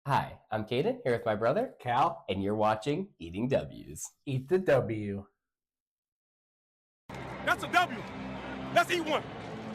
Hi, I'm Caden, here with my brother, Cal, and you're watching Eating W's. eat the W. That's a W. Let's eat one.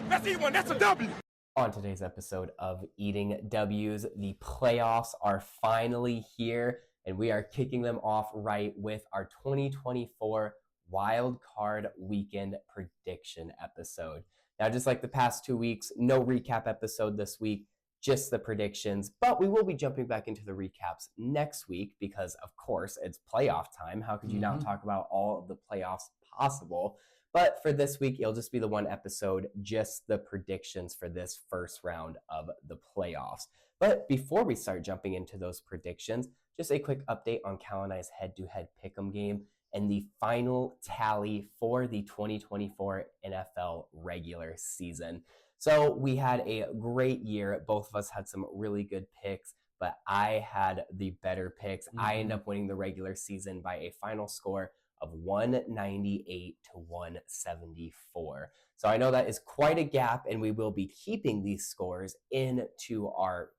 Let's eat one. That's a W. On today's episode of Eating W's, the playoffs are finally here, and we are kicking them off right with our 2024 Wildcard Weekend prediction episode. Now, just like the past 2 weeks, no recap episode this week, just the predictions, but we will be jumping back into the recaps next week because, of course, it's playoff time. How could you not talk about all of the playoffs possible? But for this week, it'll just be the one episode, just the predictions for this first round of the playoffs. But before we start jumping into those predictions, just a quick update on Cal and I's head-to-head pick'em game and the final tally for the 2024 NFL regular season. So we had a great year. Both of us had some really good picks, but I had the better picks. I ended up winning the regular season by a final score of 198 to 174. So I know that is quite a gap, and we will be keeping these scores into our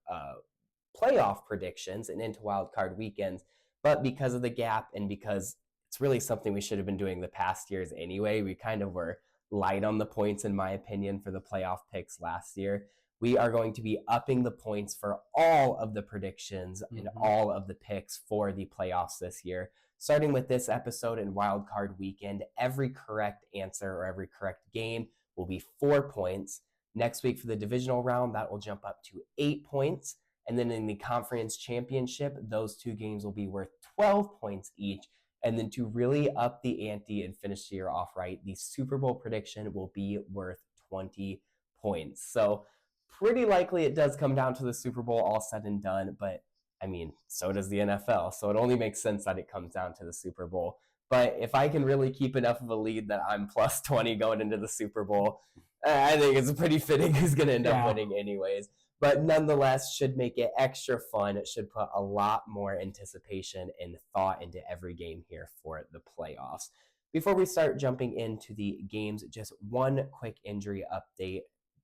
playoff predictions and into wildcard weekends. But because of the gap and because it's really something we should have been doing the past years anyway, we kind of were light on the points, in my opinion, for the playoff picks last year. We are going to be upping the points for all of the predictions and all of the picks for the playoffs this year. Starting with this episode in Wildcard Weekend, every correct answer or every correct game will be 4 points. Next week for the divisional round, that will jump up to 8 points. And then in the conference championship, those two games will be worth 12 points each. And then to really up the ante and finish the year off right, the Super Bowl prediction will be worth 20 points. So pretty likely it does come down to the Super Bowl all said and done, but I mean, so does the NFL. So it only makes sense that it comes down to the Super Bowl. But if I can really keep enough of a lead that I'm plus 20 going into the Super Bowl, I think it's pretty fitting who's going to end up winning anyways. But nonetheless, should make it extra fun. It should put a lot more anticipation and thought into every game here for the playoffs. Before we start jumping into the games, just one quick injury update.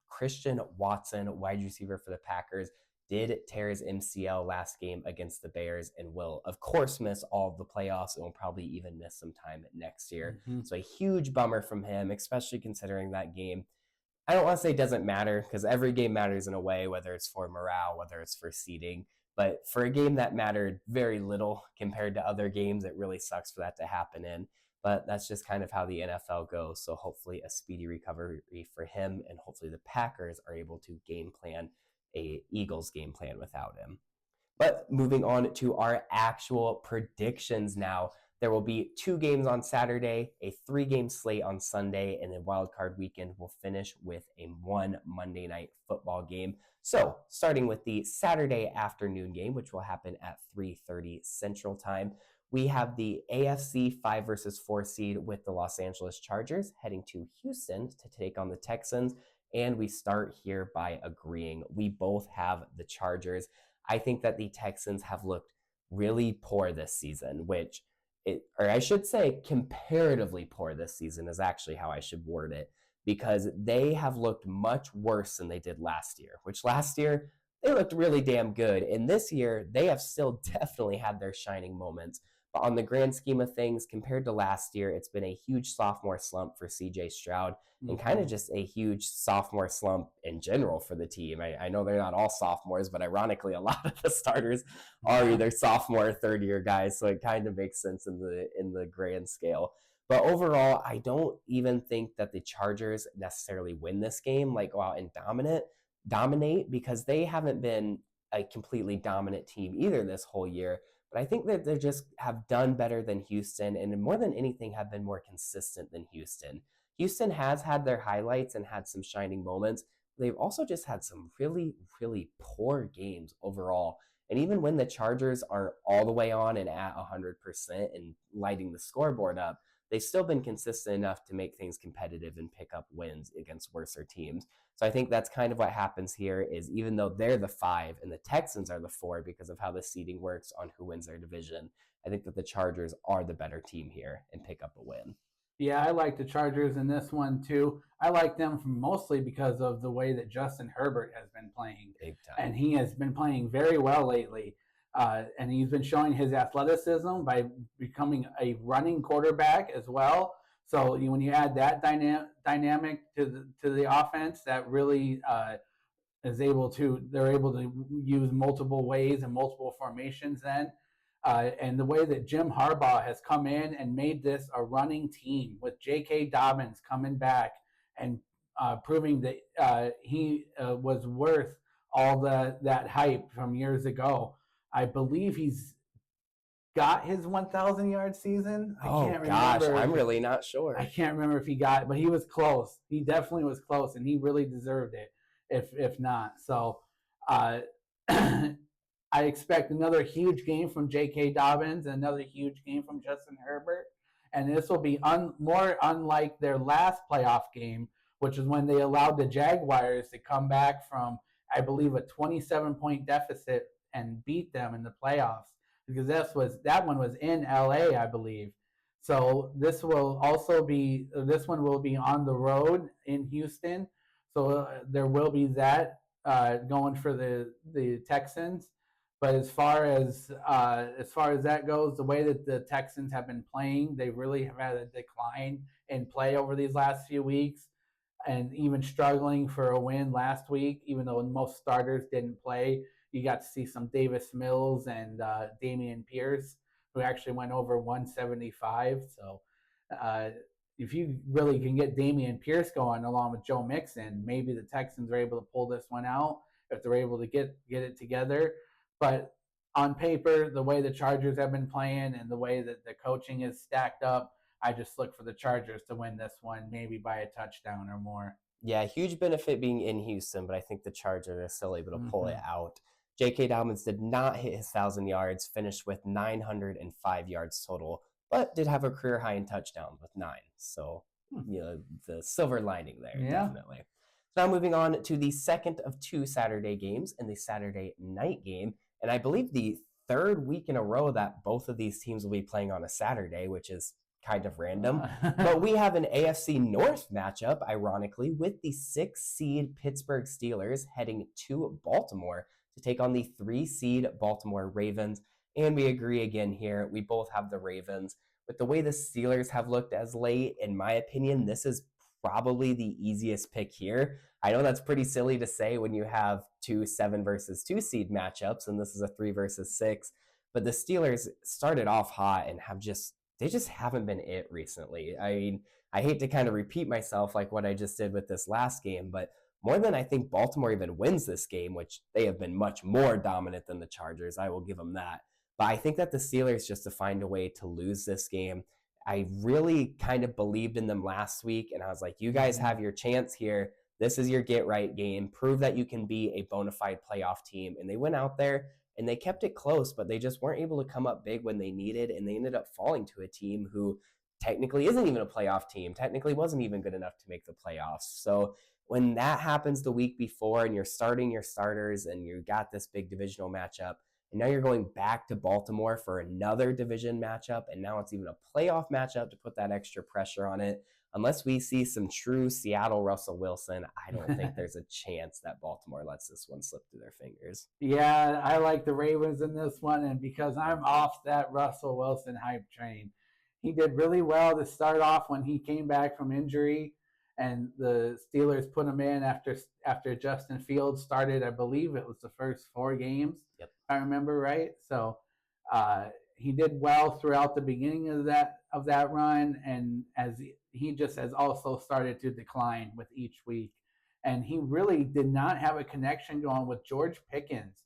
Christian Watson, wide receiver for the Packers, did tear his MCL last game against the Bears and will, of course, miss all of the playoffs and will probably even miss some time next year. So a huge bummer from him, especially considering that game. I don't want to say it doesn't matter because every game matters in a way, whether it's for morale, whether it's for seeding. But for a game that mattered very little compared to other games, it really sucks for that to happen in. But that's just kind of how the NFL goes. So hopefully a speedy recovery for him, and hopefully the Packers are able to game plan a Eagles game plan without him. But moving on to our actual predictions now. There will be 2 games on Saturday, a 3-game slate on Sunday, and then Wildcard Weekend will finish with a 1 Monday Night Football game. So starting with the Saturday afternoon game, which will happen at 3:30 Central Time, we have the AFC 5 versus 4 seed with the Los Angeles Chargers heading to Houston to take on the Texans. And we start here by agreeing. We both have the Chargers. I think that the Texans have looked really poor this season, or I should say comparatively poor this season is actually how I should word it, because they have looked much worse than they did last year, which last year they looked really damn good. And this year they have still definitely had their shining moments. But on the grand scheme of things, compared to last year, it's been a huge sophomore slump for CJ Stroud and kind of just a huge sophomore slump in general for the team. I know they're not all sophomores, but ironically, a lot of the starters are either sophomore or third-year guys, so it kind of makes sense in the grand scale. But overall, I don't even think that the Chargers necessarily win this game, like go out and dominate, because they haven't been a completely dominant team either this whole year. But I think that they just have done better than Houston, and more than anything have been more consistent than Houston. Houston has had their highlights and had some shining moments. They've also just had some really, really poor games overall. And even when the Chargers aren't all the way on and at 100% and lighting the scoreboard up, they've still been consistent enough to make things competitive and pick up wins against worser teams. So I think that's kind of what happens here is even though they're the 5 and the Texans are the 4 because of how the seeding works on who wins their division, I think that the Chargers are the better team here and pick up a win. Yeah, I like the Chargers in this one too. I like them mostly because of the way that Justin Herbert has been playing. Big time. And he has been playing very well lately. And he's been showing his athleticism by becoming a running quarterback as well. So when you add that dynamic to the offense, that really they're able to use multiple ways and multiple formations then. And the way that Jim Harbaugh has come in and made this a running team with J.K. Dobbins coming back and proving that he was worth all that hype from years ago. I believe he's got his 1,000-yard season. I can't remember. I'm really not sure. I can't remember if he got it, but he was close. He definitely was close, and he really deserved it, if not. So I expect another huge game from J.K. Dobbins and another huge game from Justin Herbert. And this will be more unlike their last playoff game, which is when they allowed the Jaguars to come back from, I believe, a 27-point deficit and beat them in the playoffs. Because that one was in LA, I believe. So this one will be on the road in Houston. So there will be that going for the Texans. But as far as that goes, the way that the Texans have been playing, they really have had a decline in play over these last few weeks, and even struggling for a win last week, even though most starters didn't play. You got to see some Davis Mills and Dameon Pierce, who actually went over 175. So if you really can get Dameon Pierce going along with Joe Mixon, maybe the Texans are able to pull this one out if they're able to get it together. But on paper, the way the Chargers have been playing and the way that the coaching is stacked up, I just look for the Chargers to win this one, maybe by a touchdown or more. Yeah, huge benefit being in Houston, but I think the Chargers are still able to pull it out. J.K. Dobbins did not hit his 1,000 yards, finished with 905 yards total, but did have a career high in touchdown with 9. So, the silver lining there, definitely. So now moving on to the second of 2 Saturday games and the Saturday night game. And I believe the third week in a row that both of these teams will be playing on a Saturday, which is kind of random. But we have an AFC North matchup, ironically, with the 6-seed Pittsburgh Steelers heading to Baltimore to take on the 3-seed Baltimore Ravens. And we agree again here. We both have the Ravens. With the way the Steelers have looked as late, in my opinion, this is probably the easiest pick here. I know that's pretty silly to say when you have 2 7 versus 2 seed matchups, and this is a 3 versus 6. But the Steelers started off hot and they just haven't been it recently. I mean, I hate to kind of repeat myself like what I just did with this last game, but more than I think Baltimore even wins this game, which they have been much more dominant than the Chargers, I will give them that. But I think that the Steelers, just to find a way to lose this game, I really kind of believed in them last week, and I was like, you guys have your chance here. This is your get-right game. Prove that you can be a bona fide playoff team. And they went out there, and they kept it close, but they just weren't able to come up big when they needed, and they ended up falling to a team who technically isn't even a playoff team, technically wasn't even good enough to make the playoffs. So when that happens the week before and you're starting your starters and you got this big divisional matchup, and now you're going back to Baltimore for another division matchup, and now it's even a playoff matchup to put that extra pressure on it. Unless we see some true Seattle Russell Wilson, I don't think there's a chance that Baltimore lets this one slip through their fingers. Yeah, I like the Ravens in this one, and because I'm off that Russell Wilson hype train. He did really well to start off when he came back from injury, and the Steelers put him in after Justin Fields started, I believe it was the first 4 games. Yep. If I remember right. So he did well throughout the beginning of that run, and as he just has also started to decline with each week. And he really did not have a connection going with George Pickens,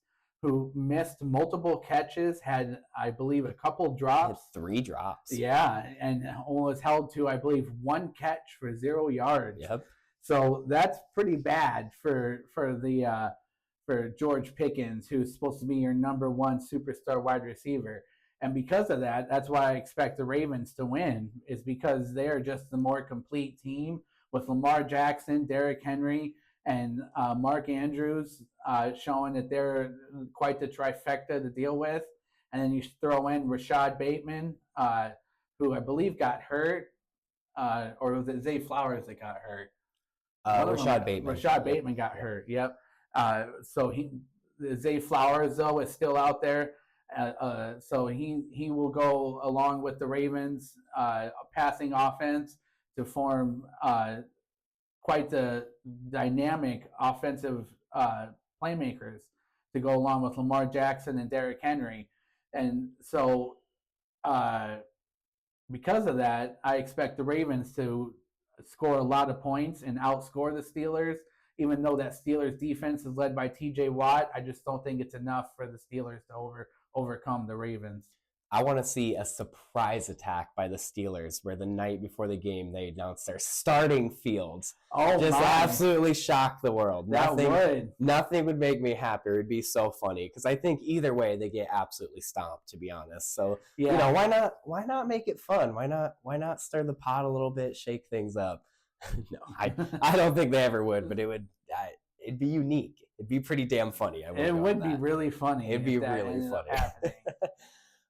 who missed multiple catches, had, I believe, a couple drops. 3 drops. Yeah, and was held to, I believe, 1 catch for 0 yards. Yep. So that's pretty bad for George Pickens, who's supposed to be your number 1 superstar wide receiver. And because of that, that's why I expect the Ravens to win, is because they're just the more complete team with Lamar Jackson, Derrick Henry, and Mark Andrews showing that they're quite the trifecta to deal with. And then you throw in Rashad Bateman, who I believe got hurt, or was it Zay Flowers that got hurt? Rashad Bateman. Rashad Bateman got hurt, yep. So Zay Flowers, though, is still out there. So he will go along with the Ravens passing offense to form quite the dynamic offensive playmakers to go along with Lamar Jackson and Derrick Henry. And so uh, because of that, I expect the Ravens to score a lot of points and outscore the Steelers. Even though that Steelers defense is led by T.J. Watt, I just don't think it's enough for the Steelers to overcome the Ravens. I want to see a surprise attack by the Steelers where the night before the game they announce their starting fields. Absolutely shock the world. Nothing would make me happier. It would be so funny because I think either way they get absolutely stomped, to be honest. So why not make it fun? Why not stir the pot a little bit, shake things up? No, I don't think they ever would, but it'd be unique. It'd be pretty damn funny. It would be really funny. It'd be really funny.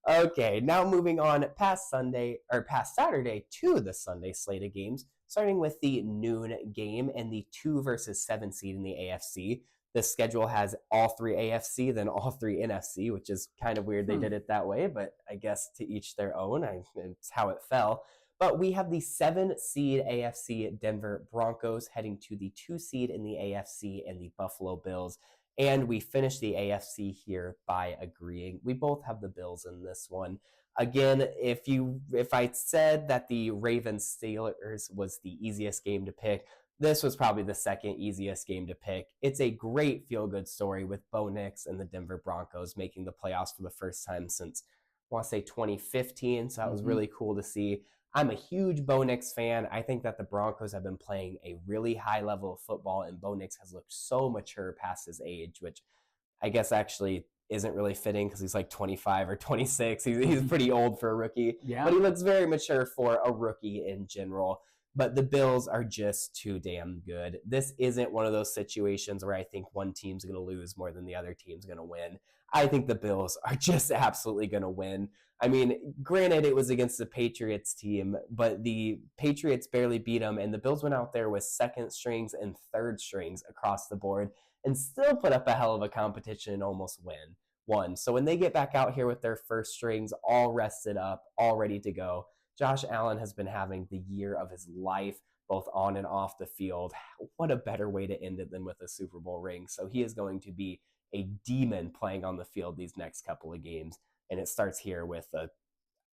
Okay, now moving on past Saturday to the Sunday slate of games, starting with the noon game and the 2 versus 7 seed in the AFC. The schedule has all 3 AFC, then all 3 NFC, which is kind of weird they did it that way, but I guess to each their own. It's how it fell. But we have the 7 seed AFC Denver Broncos heading to the 2 seed in the AFC and the Buffalo Bills. And we finished the AFC here by agreeing. We both have the Bills in this one. Again, if I said that the Ravens Steelers was the easiest game to pick, this was probably the second easiest game to pick. It's a great feel-good story with Bo Nix and the Denver Broncos making the playoffs for the first time since, I want to say 2015. So that was really cool to see. I'm a huge Bo Nix fan. I think that the Broncos have been playing a really high level of football, and Bo Nix has looked so mature past his age, which I guess actually isn't really fitting because he's like 25 or 26. He's pretty old for a rookie, but he looks very mature for a rookie in general. But the Bills are just too damn good. This isn't one of those situations where I think one team's going to lose more than the other team's going to win. I think the Bills are just absolutely going to win. I mean, granted, it was against the Patriots team, but the Patriots barely beat them, and the Bills went out there with second strings and third strings across the board and still put up a hell of a competition and almost won. So when they get back out here with their first strings all rested up, all ready to go, Josh Allen has been having the year of his life, both on and off the field. What a better way to end it than with a Super Bowl ring. So he is going to be a demon playing on the field these next couple of games. And it starts here with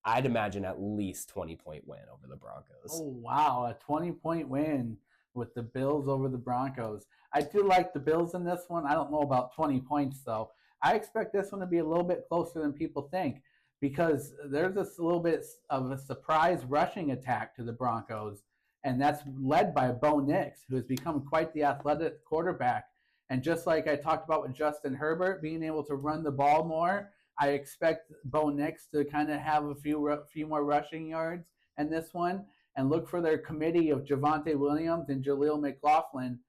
I'd imagine at least 20-point win over the Broncos. Oh, wow. A 20-point win with the Bills over the Broncos. I do like the Bills in this one. I don't know about 20 points, though. I expect this one to be a little bit closer than people think because there's a little bit of a surprise rushing attack to the Broncos, and that's led by Bo Nix, who has become quite the athletic quarterback. And just like I talked about with Justin Herbert, being able to run the ball more, I expect Bo Nix to kind of have a few more rushing yards in this one, and look for their committee of Javonte Williams and Jaleel McLaughlin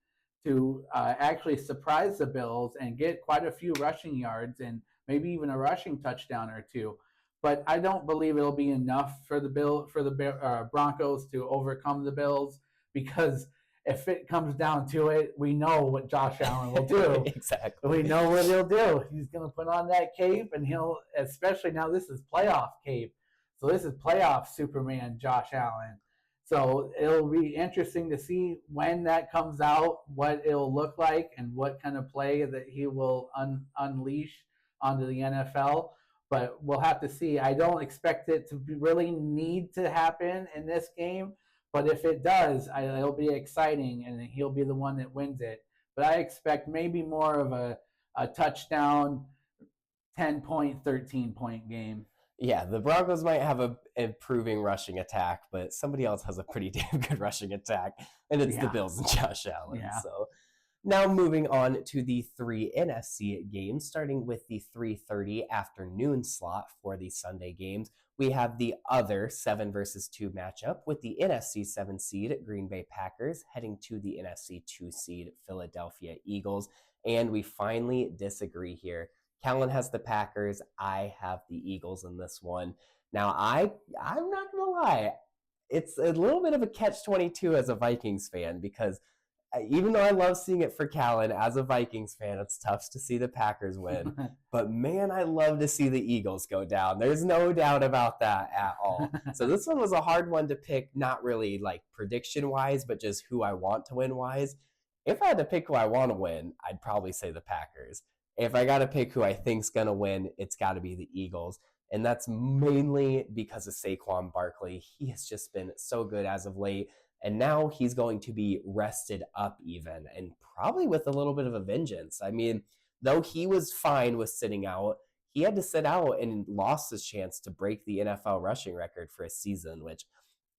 to actually surprise the Bills and get quite a few rushing yards and maybe even a rushing touchdown or two. But I don't believe it'll be enough for the Broncos to overcome the Bills, because if it comes down to it, we know what Josh Allen will do. Exactly. We know what he'll do. He's going to put on that cape, and especially now this is playoff cape. So this is playoff Superman Josh Allen. So it'll be interesting to see when that comes out, what it'll look like, and what kind of play that he will unleash onto the NFL. But we'll have to see. I don't expect it to really need to happen in this game. But if it does, it'll be exciting, and he'll be the one that wins it. But I expect maybe more of a touchdown, 10-point, 13-point game. Yeah, the Broncos might have an improving rushing attack, but somebody else has a pretty damn good rushing attack, and it's the Bills and Josh Allen. Yeah. So now moving on to the 3 NFC games, starting with the 3:30 afternoon slot for the Sunday games. We have the other 7 versus 2 matchup with the NFC 7 seed Green Bay Packers heading to the NFC 2 seed Philadelphia Eagles. And we finally disagree here. Callan has the Packers. I have the Eagles in this one. Now, I'm not going to lie. It's a little bit of a catch-22 as a Vikings fan, because even though I love seeing it for Callan, as a Vikings fan, it's tough to see the Packers win. But man, I love to see the Eagles go down. There's no doubt about that at all. So this one was a hard one to pick, not really like prediction-wise, but just who I want to win-wise. If I had to pick who I want to win, I'd probably say the Packers. If I got to pick who I think's going to win, it's got to be the Eagles. And that's mainly because of Saquon Barkley. He has just been so good as of late. And now he's going to be rested up even, and probably with a little bit of a vengeance. I mean, though he was fine with sitting out, he had to sit out and lost his chance to break the NFL rushing record for a season, which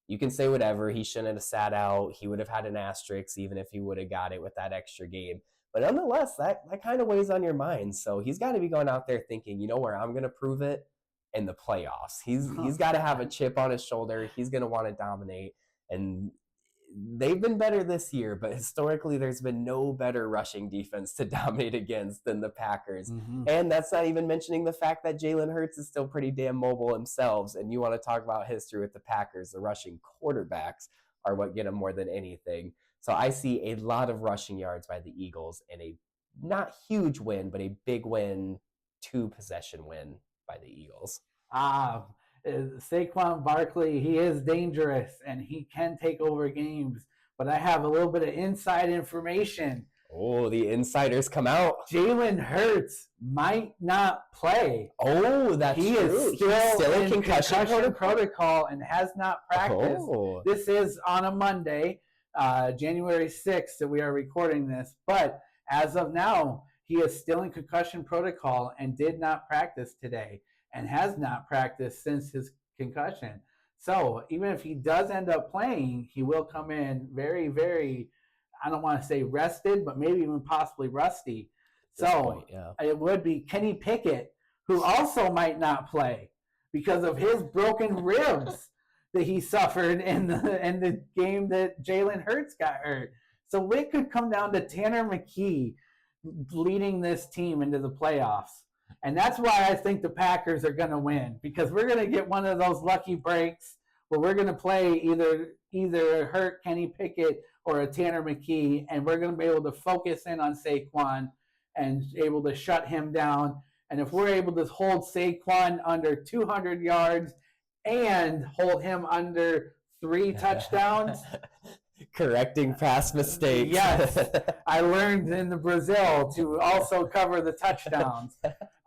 you can say whatever. He shouldn't have sat out. He would have had an asterisk even if he would have got it with that extra game. But nonetheless, that kind of weighs on your mind. So he's got to be going out there thinking, you know where I'm going to prove it? In the playoffs. He's got to have a chip on his shoulder. He's going to want to dominate. And they've been better this year, but historically there's been no better rushing defense to dominate against than the Packers. Mm-hmm. And that's not even mentioning the fact that Jalen Hurts is still pretty damn mobile themselves. And you want to talk about history with the Packers, the rushing quarterbacks are what get them more than anything. So I see a lot of rushing yards by the Eagles and a not huge win, but a big win, 2-possession win by the Eagles. Saquon Barkley, he is dangerous and he can take over games, but I have a little bit of inside information. Oh, the insiders come out. Jalen Hurts might not play. Oh, that's true. He's still in concussion protocol and has not practiced. Oh. This is on a Monday, January 6th that we are recording this, but as of now, he is still in concussion protocol and did not practice today. And has not practiced since his concussion. So even if he does end up playing, he will come in very, very, I don't want to say rested, but maybe even possibly rusty. So It would be Kenny Pickett, who also might not play because of his broken ribs that he suffered in the game that Jalen Hurts got hurt. So it could come down to Tanner McKee leading this team into the playoffs. And that's why I think the Packers are going to win, because we're going to get one of those lucky breaks where we're going to play either hurt Kenny Pickett or a Tanner McKee, and we're going to be able to focus in on Saquon and able to shut him down. And if we're able to hold Saquon under 200 yards and hold him under 3 touchdowns, correcting past mistakes. Yes, I learned in the Brazil to also cover the touchdowns.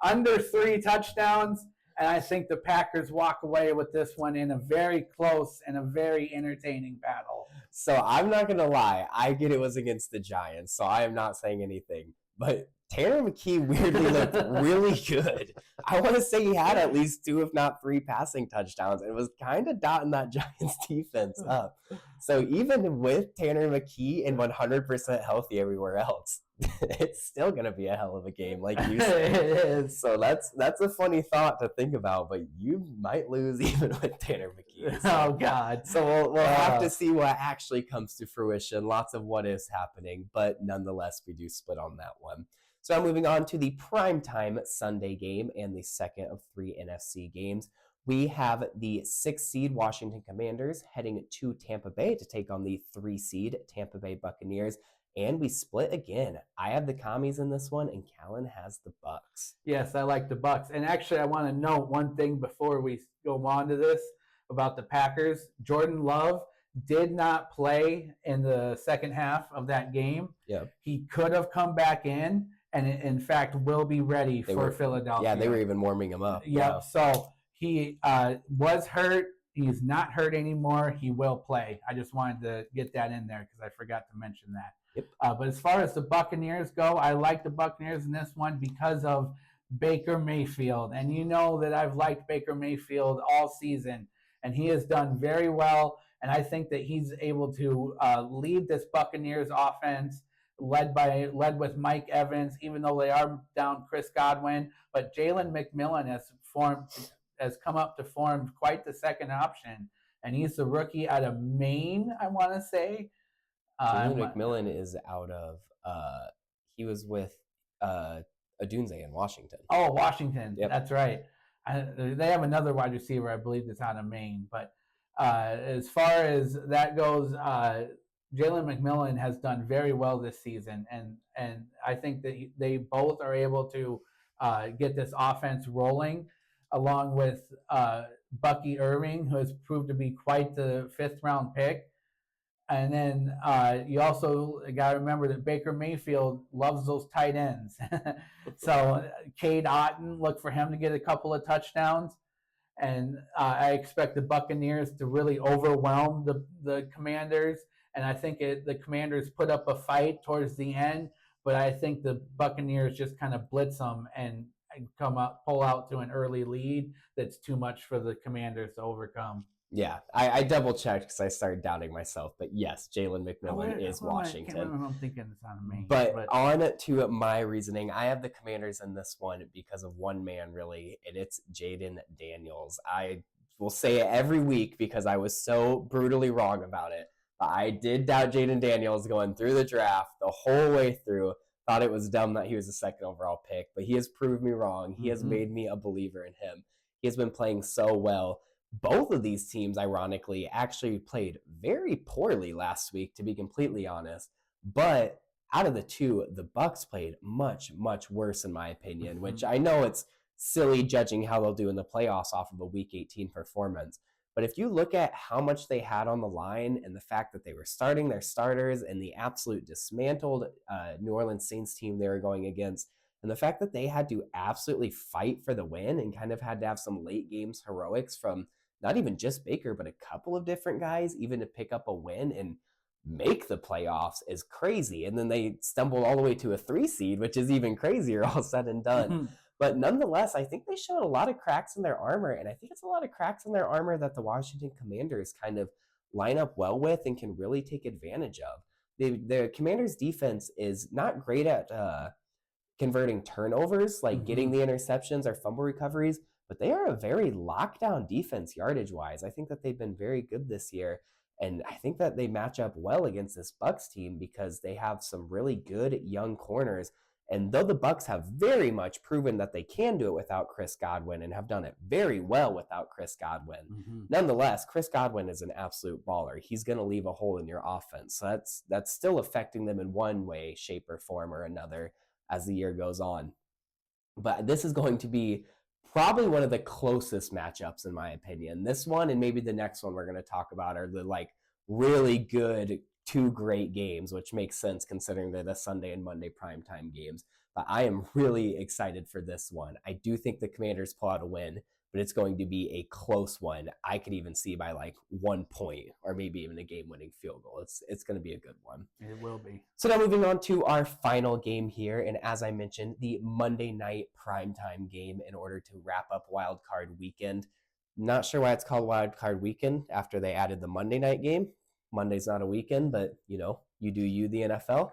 Under 3 touchdowns, and I think the Packers walk away with this one in a very close and a very entertaining battle. So I'm not going to lie. I get it was against the Giants, so I am not saying anything. But Tanner McKee weirdly looked really good. I want to say he had at least 2, if not 3 passing touchdowns, and was kind of dotting that Giants defense up. So even with Tanner McKee and 100% healthy everywhere else, it's still going to be a hell of a game, like you said. It is. So that's a funny thought to think about, but you might lose even with Tanner McKee. So, oh, God. So we'll have to see what actually comes to fruition. Lots of what is happening, but nonetheless, we do split on that one. So now moving on to the primetime Sunday game and the second of 3 NFC games. We have the 6th seed Washington Commanders heading to Tampa Bay to take on the 3 seed Tampa Bay Buccaneers. And we split again. I have the Commies in this one, and Callan has the Bucks. Yes, I like the Bucks. And actually, I want to note one thing before we go on to this about the Packers. Jordan Love did not play in the second half of that game. Yeah. He could have come back in, and in fact will be ready for Philadelphia. Yeah, they were even warming him up. Yep. Wow. So he was hurt. He's not hurt anymore. He will play. I just wanted to get that in there because I forgot to mention that. Yep. But as far as the Buccaneers go, I like the Buccaneers in this one because of Baker Mayfield. And you know that I've liked Baker Mayfield all season, and he has done very well. And I think that he's able to lead this Buccaneers offense, led with Mike Evans, even though they are down Chris Godwin. But Jalen McMillan has come up to form quite the second option, and he's the rookie out of Maine, I want to say. McMillan is out of he was with Odunze in Washington. Oh, Washington. Yep. That's right. They have another wide receiver, I believe, that's out of Maine. But as far as that goes, Jalen McMillan has done very well this season, and I think that they both are able to get this offense rolling, along with Bucky Irving, who has proved to be quite the fifth-round pick. And then you also got to remember that Baker Mayfield loves those tight ends. So Cade Otton, look for him to get a couple of touchdowns. And I expect the Buccaneers to really overwhelm the Commanders. And I think the Commanders put up a fight towards the end, but I think the Buccaneers just kind of blitz them and pull out to an early lead that's too much for the Commanders to overcome. Yeah, I double checked because I started doubting myself. But yes, Jalen McMillan is Washington. I can't remember if I'm thinking it's on me. But on to my reasoning, I have the Commanders in this one because of one man, really, and it's Jaden Daniels. I will say it every week because I was so brutally wrong about it. But I did doubt Jaden Daniels going through the draft the whole way through. Thought it was dumb that he was a second overall pick, but he has proved me wrong. He has made me a believer in him. He has been playing so well. Both of these teams, ironically, actually played very poorly last week, to be completely honest. But out of the two, the Bucs played much, much worse, in my opinion, which I know it's silly judging how they'll do in the playoffs off of a Week 18 performance. But if you look at how much they had on the line and the fact that they were starting their starters and the absolute dismantled New Orleans Saints team they were going against, and the fact that they had to absolutely fight for the win and kind of had to have some late games heroics from not even just Baker, but a couple of different guys, even to pick up a win and make the playoffs is crazy. And then they stumbled all the way to a 3 seed, which is even crazier, all said and done. But nonetheless, I think they showed a lot of cracks in their armor, and I think it's a lot of cracks in their armor that the Washington Commanders kind of line up well with and can really take advantage of. The Commanders' defense is not great at converting turnovers, like getting the interceptions or fumble recoveries, but they are a very lockdown defense yardage-wise. I think that they've been very good this year, and I think that they match up well against this Bucs team because they have some really good young corners. And though the Bucs have very much proven that they can do it without Chris Godwin and have done it very well without Chris Godwin, nonetheless, Chris Godwin is an absolute baller. He's going to leave a hole in your offense. So that's still affecting them in one way, shape, or form or another as the year goes on. But this is going to be probably one of the closest matchups, in my opinion. This one and maybe the next one we're going to talk about are the really good 2 great games, which makes sense considering they're the Sunday and Monday primetime games. But I am really excited for this one. I do think the Commanders pull out a win, but it's going to be a close one. I could even see by 1 point or maybe even a game-winning field goal. It's going to be a good one. It will be. So now moving on to our final game here, and as I mentioned, the Monday night primetime game in order to wrap up Wildcard Weekend. Not sure why it's called Wildcard Weekend after they added the Monday night game. Monday's not a weekend, but you do you, the NFL.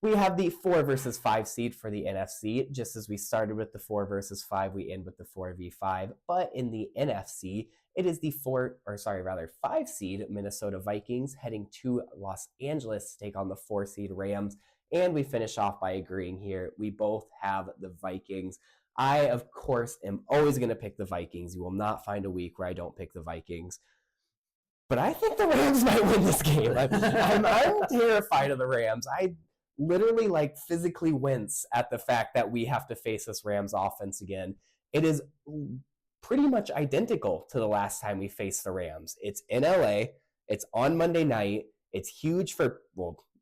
We have the 4 versus 5 seed for the NFC. Just as we started with the 4 versus 5, we end with the 4v5. But in the NFC, it is the 5 seed Minnesota Vikings heading to Los Angeles to take on the 4 seed Rams. And we finish off by agreeing here. We both have the Vikings. I, of course, am always going to pick the Vikings. You will not find a week where I don't pick the Vikings. But I think the Rams might win this game. I'm terrified of the Rams. I literally physically wince at the fact that we have to face this Rams offense again. It is pretty much identical to the last time we faced the Rams. It's in LA. It's on Monday night. It's huge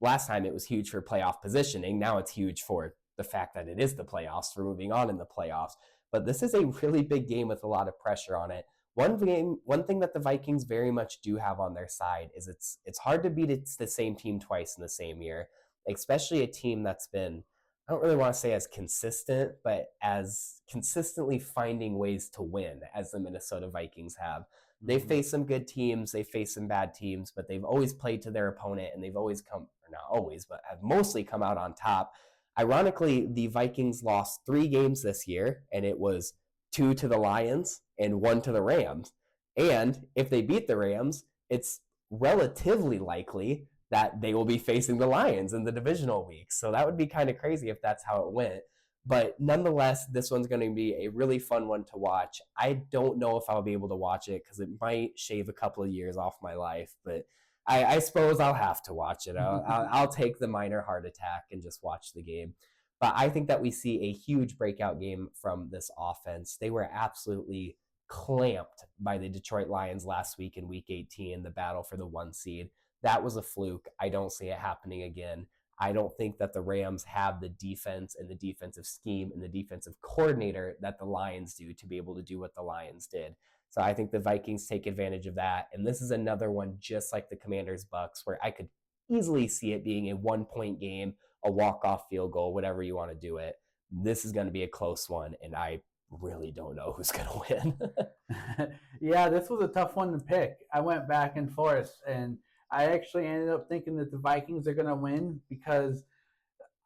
last time it was huge for playoff positioning. Now it's huge for the fact that it is the playoffs, for moving on in the playoffs. But this is a really big game with a lot of pressure on it. One thing that the Vikings very much do have on their side is it's hard to beat the same team twice in the same year, especially a team that's been, I don't really want to say as consistent, but as consistently finding ways to win as the Minnesota Vikings have. They've faced some good teams, they've faced some bad teams, but they've always played to their opponent, and they've always have mostly come out on top. Ironically, the Vikings lost 3 games this year, and it was 2 to the Lions and 1 to the Rams. And if they beat the Rams, it's relatively likely that they will be facing the Lions in the divisional week. So that would be kind of crazy if that's how it went. But nonetheless, this one's going to be a really fun one to watch. I don't know if I'll be able to watch it because it might shave a couple of years off my life, but I suppose I'll have to watch it. I'll take the minor heart attack and just watch the game. But I think that we see a huge breakout game from this offense. They were absolutely clamped by the Detroit Lions last week in Week 18 in the battle for the 1 seed. That was a fluke. I don't see it happening again. I don't think that the Rams have the defense and the defensive scheme and the defensive coordinator that the Lions do to be able to do what the Lions did. So I think the Vikings take advantage of that. And this is another one just like the Commanders Bucks, where I could easily see it being a 1-point game, a walk-off field goal, whatever you want to do it. This is going to be a close one, and I really don't know who's going to win. Yeah, this was a tough one to pick. I went back and forth, and I actually ended up thinking that the Vikings are going to win because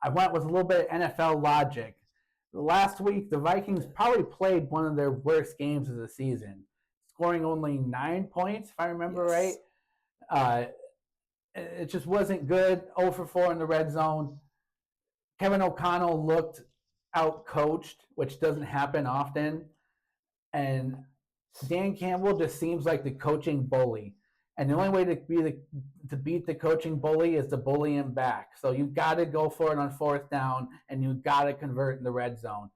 I went with a little bit of NFL logic. Last week, the Vikings probably played one of their worst games of the season, scoring only 9 points, if I remember right. It just wasn't good. 0 for 4 in the red zone. Kevin O'Connell looked out-coached, which doesn't happen often. And Dan Campbell just seems like the coaching bully. And the only way to beat the coaching bully is to bully him back. So you've got to go for it on 4th down, and you've got to convert in the red zone.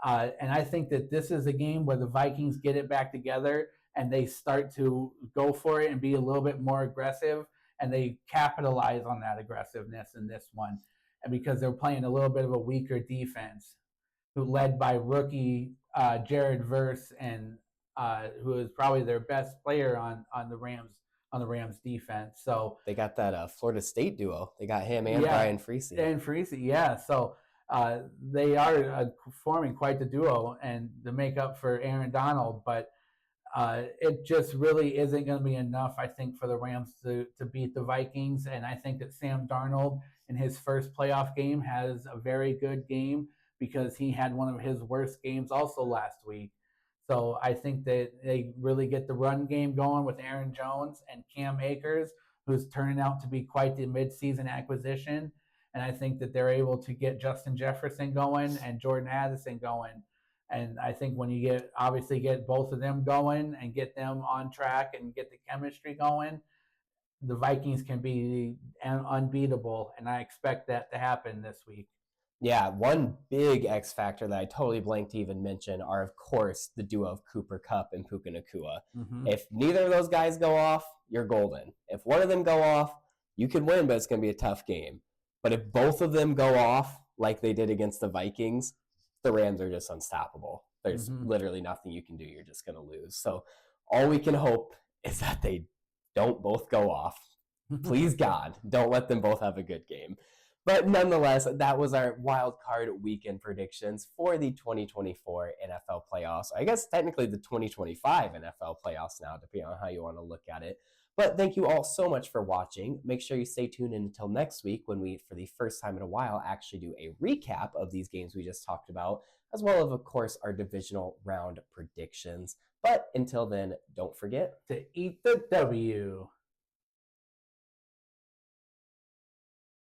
And I think that this is a game where the Vikings get it back together and they start to go for it and be a little bit more aggressive, and they capitalize on that aggressiveness in this one. And because they're playing a little bit of a weaker defense, who led by rookie Jared Verse, and who is probably their best player on the Rams defense. So they got that Florida State duo. They got him and Brian Freese. And Freese, yeah. So they are forming quite the duo and to make up for Aaron Donald. But it just really isn't going to be enough, I think, for the Rams to beat the Vikings. And I think that Sam Darnold in his first playoff game has a very good game because he had one of his worst games also last week. So I think that they really get the run game going with Aaron Jones and Cam Akers, who's turning out to be quite the midseason acquisition. And I think that they're able to get Justin Jefferson going and Jordan Addison going. And I think when you obviously get both of them going and get them on track and get the chemistry going, the Vikings can be unbeatable. And I expect that to happen this week. Yeah, one big X factor that I totally blanked to even mention are, of course, the duo of Cooper Kupp and Puka Nacua. Mm-hmm. If neither of those guys go off, you're golden. If one of them go off, you can win, but it's going to be a tough game. But if both of them go off like they did against the Vikings, the Rams are just unstoppable. There's literally nothing you can do. You're just going to lose. So all we can hope is that they don't both go off. Please, God, don't let them both have a good game. But nonetheless, that was our wild card weekend predictions for the 2024 NFL playoffs. I guess technically the 2025 NFL playoffs now, depending on how you want to look at it. But thank you all so much for watching. Make sure you stay tuned in until next week when we, for the first time in a while, actually do a recap of these games we just talked about, as well as, of course, our divisional round predictions. But until then, don't forget to eat the W.